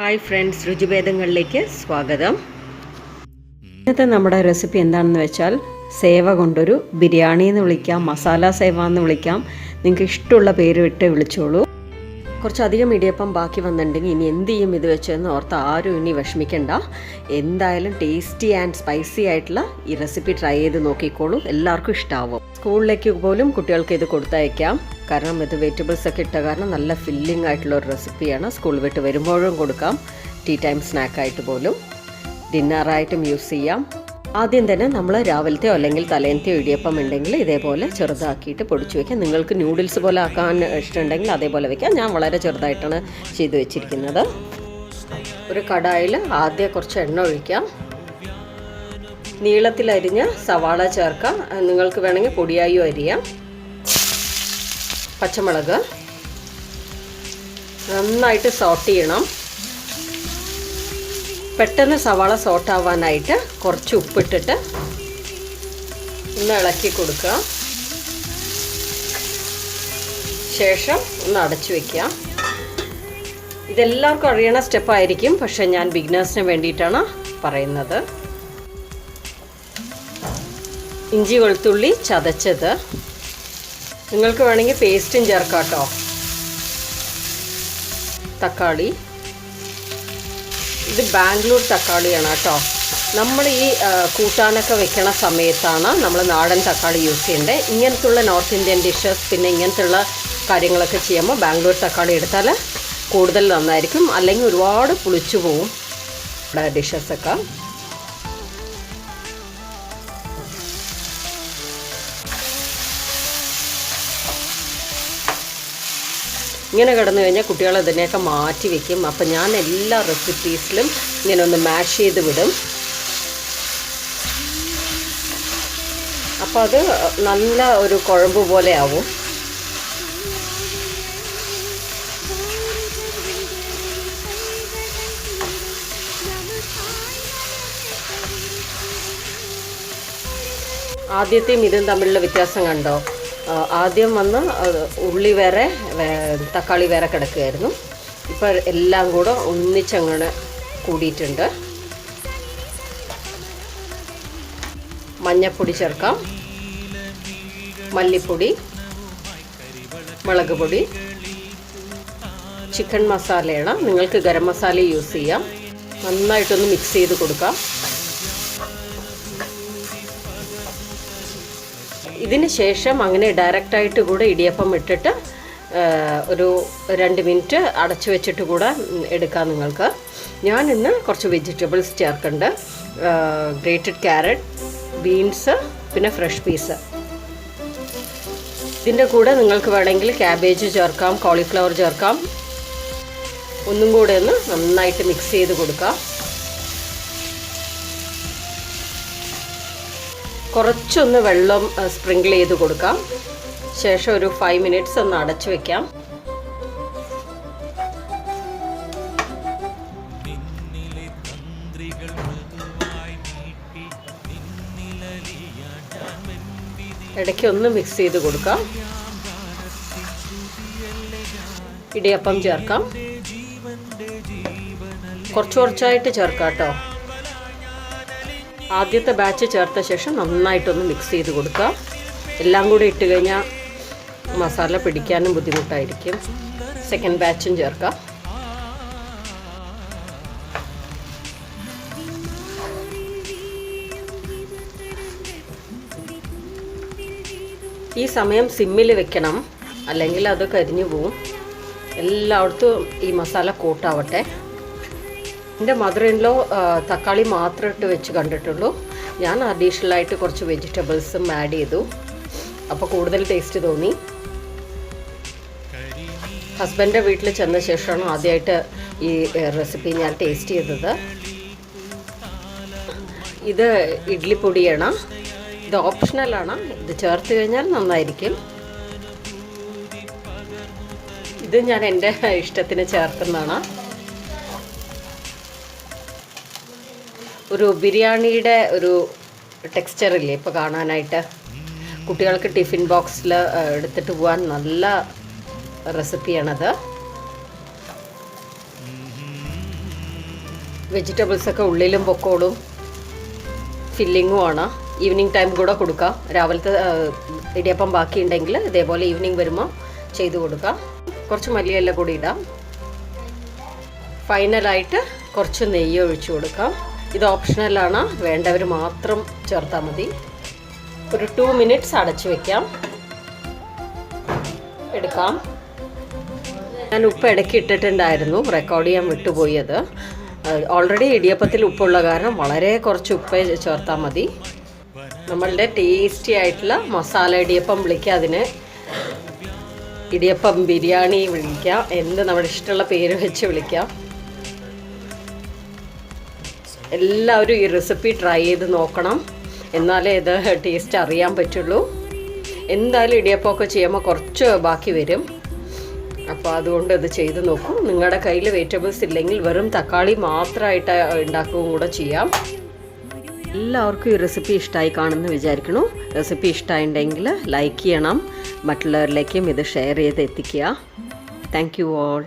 Hi friends, രുചിഭേദങ്ങളിലേക്ക് സ്വാഗതം. ഇന്നത്തെ നമ്മുടെ റെസിപ്പി എന്താണെന്ന് വെച്ചാൽ സേവ കൊണ്ടൊരു ബിരിയാണി എന്ന് വിളിക്കാം, മസാല സേവ എന്ന് വിളിക്കാം, നിങ്ങൾക്ക് ഇഷ്ടമുള്ള പേര് ഇട്ട് വിളിച്ചോളൂ. കുറച്ചധികം ഇടിയപ്പം ബാക്കി വന്നിട്ടുണ്ടെങ്കിൽ ഇനി എന്ത് ചെയ്യും ഇത് വെച്ചെന്ന് ഓർത്ത് ആരും ഇനി വിഷമിക്കണ്ട. എന്തായാലും ടേസ്റ്റി ആൻഡ് സ്പൈസി ആയിട്ടുള്ള ഈ റെസിപ്പി ട്രൈ ചെയ്ത് നോക്കിക്കോളൂ, എല്ലാവർക്കും ഇഷ്ടമാവും. സ്കൂളിലേക്ക് പോലും കുട്ടികൾക്ക് ഇത് കൊടുത്തയക്കാം. കാരണം ഇത് വെജിറ്റബിൾസ് ഒക്കെ ഇട്ട കാരണം നല്ല ഫില്ലിംഗ് ആയിട്ടുള്ള ഒരു റെസിപ്പിയാണ്. സ്കൂൾ വിട്ട് വരുമ്പോഴും കൊടുക്കാം, ടീ ടൈം സ്നാക്കായിട്ട് പോലും, ഡിന്നറായിട്ടും യൂസ് ചെയ്യാം. ആദ്യം തന്നെ നമ്മൾ രാവിലത്തെയോ അല്ലെങ്കിൽ തലേന്നത്തെയോ ഇടിയപ്പം ഉണ്ടെങ്കിൽ ഇതേപോലെ ചെറുതാക്കിയിട്ട് പൊടിച്ച് വയ്ക്കാം. നിങ്ങൾക്ക് നൂഡിൽസ് പോലെ ആക്കാൻ ഇഷ്ടമുണ്ടെങ്കിൽ അതേപോലെ വയ്ക്കാം. ഞാൻ വളരെ ചെറുതായിട്ടാണ് ചെയ്ത് വെച്ചിരിക്കുന്നത്. ഒരു കടായിൽ ആദ്യം കുറച്ച് എണ്ണ ഒഴിക്കാം. നീളത്തിലരിഞ്ഞ സവാള ചേർക്കാം, നിങ്ങൾക്ക് വേണമെങ്കിൽ പൊടിയായും അരിയാം. പച്ചമുളക് നന്നായിട്ട് സോട്ട് ചെയ്യണം. പെട്ടെന്ന് സവാള സോട്ടാവാനായിട്ട് കുറച്ച് ഉപ്പിട്ടിട്ട് ഒന്ന് ഇളക്കി കൊടുക്കുക. ശേഷം ഒന്ന് അടച്ചു വയ്ക്കുക. ഇതെല്ലാവർക്കും അറിയണ സ്റ്റെപ്പായിരിക്കും, പക്ഷേ ഞാൻ ബിഗിനേഴ്സിന് വേണ്ടിയിട്ടാണ് പറയുന്നത്. ഇഞ്ചി വെളുത്തുള്ളി ചതച്ചത്, നിങ്ങൾക്ക് വേണമെങ്കിൽ പേസ്റ്റും ചേർക്കാം കേട്ടോ. തക്കാളി, ഇത് ബാംഗ്ലൂർ തക്കാളിയാണ് കേട്ടോ. നമ്മൾ ഈ കൂട്ടാനൊക്കെ വെക്കണ സമയത്താണ് നമ്മൾ നാടൻ തക്കാളി യൂസ് ചെയ്യേണ്ടത്. ഇങ്ങനത്തുള്ള നോർത്ത് ഇന്ത്യൻ ഡിഷസ് പിന്നെ ഇങ്ങനത്തുള്ള കാര്യങ്ങളൊക്കെ ചെയ്യുമ്പോൾ ബാംഗ്ലൂർ തക്കാളി എടുത്താൽ കൂടുതൽ നന്നായിരിക്കും, അല്ലെങ്കിൽ ഒരുപാട് പുളിച്ചു പോവും ഇവിടെ ഡിഷസൊക്കെ. ഇങ്ങനെ കിടന്നു കഴിഞ്ഞാൽ കുട്ടികൾ ഇതിനെയൊക്കെ മാറ്റി വയ്ക്കും. അപ്പം ഞാൻ എല്ലാ റെസിപ്പീസിലും ഇങ്ങനെ ഒന്ന് മാഷ് ചെയ്ത് വിടും. അപ്പോൾ അത് നല്ല ഒരു കുഴമ്പ് പോലെ ആവും. ആദ്യത്തെയും ഇതും തമ്മിലുള്ള വ്യത്യാസം കണ്ടോ? ആദ്യം വന്ന് ഉള്ളി വേറെ തക്കാളി വേറെ കിടക്കുകയായിരുന്നു. ഇപ്പോൾ എല്ലാം കൂടെ ഒന്നിച്ചങ്ങനെ കൂടിയിട്ടുണ്ട്. മഞ്ഞൾപ്പൊടി ചേർക്കാം, മല്ലിപ്പൊടി, മുളക് പൊടി, ചിക്കൻ മസാലയാണ്, നിങ്ങൾക്ക് ഗരം മസാല യൂസ് ചെയ്യാം. നന്നായിട്ടൊന്ന് മിക്സ് ചെയ്ത് കൊടുക്കാം. ഇതിന് ശേഷം അങ്ങനെ ഡയറക്റ്റായിട്ട് കൂടെ ഇടിയപ്പം ഇട്ടിട്ട് ഒരു 2 മിനിറ്റ് അടച്ചു വെച്ചിട്ട് കൂടെ എടുക്കാം നിങ്ങൾക്ക്. ഞാൻ ഇന്ന് കുറച്ച് വെജിറ്റബിൾസ് ചേർക്കുന്നുണ്ട്. ഗ്രേറ്റഡ് ക്യാരറ്റ്, ബീൻസ്, പിന്നെ ഫ്രഷ് പീസ്. ഇതിൻ്റെ കൂടെ നിങ്ങൾക്ക് വേണമെങ്കിൽ ക്യാബേജ് ചേർക്കാം, കോളിഫ്ലവർ ചേർക്കാം. ഒന്നും കൂടെ ഒന്ന് നന്നായിട്ട് മിക്സ് ചെയ്ത് കൊടുക്കാം. കുറച്ചൊന്ന് വെള്ളം സ്പ്രിങ്കിൾ ചെയ്ത് കൊടുക്കാം. ശേഷം ഒരു 5 മിനിറ്റ്സ് ഒന്ന് അടച്ചു വയ്ക്കാം. ഇടയ്ക്ക് ഒന്ന് മിക്സ് ചെയ്ത് കൊടുക്കാം. ഇടിയപ്പം ചേർക്കാം. കുറച്ചായിട്ട് ചേർക്കാം കേട്ടോ. ആദ്യത്തെ ബാച്ച് ചേർത്ത ശേഷം നന്നായിട്ടൊന്ന് മിക്സ് ചെയ്ത് കൊടുക്കുക. എല്ലാം കൂടി ഇട്ട് കഴിഞ്ഞാൽ മസാല പിടിക്കാനും ബുദ്ധിമുട്ടായിരിക്കും. സെക്കൻഡ് ബാച്ചും ചേർക്കാം. ഈ സമയം സിമ്മിൽ വെക്കണം, അല്ലെങ്കിൽ അത് കരിഞ്ഞു പോവും. എല്ലായിടത്തും ഈ മസാല കൂട്ടാവട്ടെ. എൻ്റെ മദർ ഇൻ ലോ തക്കാളി മാത്രം ഇട്ട് വെച്ച് കണ്ടിട്ടുള്ളൂ. ഞാൻ അഡീഷണലായിട്ട് കുറച്ച് വെജിറ്റബിൾസും ആഡ് ചെയ്തു. അപ്പോൾ കൂടുതൽ ടേസ്റ്റ് തോന്നി. ഹസ്ബൻഡിൻ്റെ വീട്ടിൽ ചെന്ന ശേഷമാണ് ആദ്യമായിട്ട് ഈ റെസിപ്പി ഞാൻ ടേസ്റ്റ് ചെയ്തത്. ഇത് ഇഡ്ഡലിപ്പൊടിയാണ്, ഇത് ഓപ്ഷണലാണ്. ഇത് ചേർത്ത് കഴിഞ്ഞാൽ നന്നായിരിക്കും. ഇത് ഞാൻ എൻ്റെ ഇഷ്ടത്തിന് ചേർക്കുന്നതാണ്. ഒരു ബിരിയാണിയുടെ ഒരു ടെക്സ്ചറില്ലേ ഇപ്പോൾ കാണാനായിട്ട്. കുട്ടികൾക്ക് ടിഫിൻ ബോക്സിൽ എടുത്തിട്ട് പോകാൻ നല്ല റെസിപ്പിയാണത്. വെജിറ്റബിൾസൊക്കെ ഉള്ളിലും പൊക്കോളും, ഫില്ലിങ്ങുമാണ്. ഈവനിങ് ടൈം കൂടെ കൊടുക്കാം. രാവിലത്തെ ഇടിയപ്പം ബാക്കിയുണ്ടെങ്കിൽ ഇതേപോലെ ഈവനിങ് വരുമ്പോൾ ചെയ്ത് കൊടുക്കാം. കുറച്ച് മല്ലിയെല്ലാം കൂടി ഇടാം. ഫൈനലായിട്ട് കുറച്ച് നെയ്യ് ഒഴിച്ചു കൊടുക്കാം. ഇത് ഓപ്ഷണലാണ്, വേണ്ടവർ മാത്രം ചേർത്താൽ മതി. ഒരു 2 മിനിറ്റ്സ് അടച്ചു വയ്ക്കാം. എടുക്കാം. ഞാൻ ഉപ്പ് ഇടയ്ക്ക് ഇട്ടിട്ടുണ്ടായിരുന്നു, റെക്കോർഡ് ചെയ്യാൻ വിട്ടുപോയത്. ഓൾറെഡി ഇടിയപ്പത്തിൽ ഉപ്പുള്ള കാരണം വളരെ കുറച്ച് ഉപ്പ് ചേർത്താൽ മതി. നമ്മളുടെ ടേസ്റ്റി ആയിട്ടുള്ള മസാല ഇടിയപ്പം വിളിക്കുക, അതിന് ഇടിയപ്പം ബിരിയാണി വിളിക്കാം, എന്ത് നമ്മുടെ ഇഷ്ടമുള്ള പേര് വെച്ച് വിളിക്കാം. എല്ലാവരും ഈ റെസിപ്പി ട്രൈ ചെയ്ത് നോക്കണം, എന്നാലേ ഇത് ടേസ്റ്റ് അറിയാൻ പറ്റുള്ളൂ. എന്തായാലും ഇടിയപ്പമൊക്കെ ചെയ്യുമ്പോൾ കുറച്ച് ബാക്കി വരും, അപ്പോൾ അതുകൊണ്ട് ഇത് ചെയ്ത് നോക്കൂ. നിങ്ങളുടെ കയ്യിൽ വെജിറ്റബിൾസ് ഇല്ലെങ്കിൽ വെറും തക്കാളി മാത്രമായിട്ട് ഉണ്ടാക്കുകയും കൂടെ ചെയ്യാം. എല്ലാവർക്കും ഈ റെസിപ്പി ഇഷ്ടമായി കാണുമെന്ന് വിചാരിക്കണു. റെസിപ്പി ഇഷ്ടമായിട്ടുണ്ടെങ്കിൽ ലൈക്ക് ചെയ്യണം, മറ്റുള്ളവരിലേക്കും ഇത് ഷെയർ ചെയ്ത് എത്തിക്കുക. Thank you all.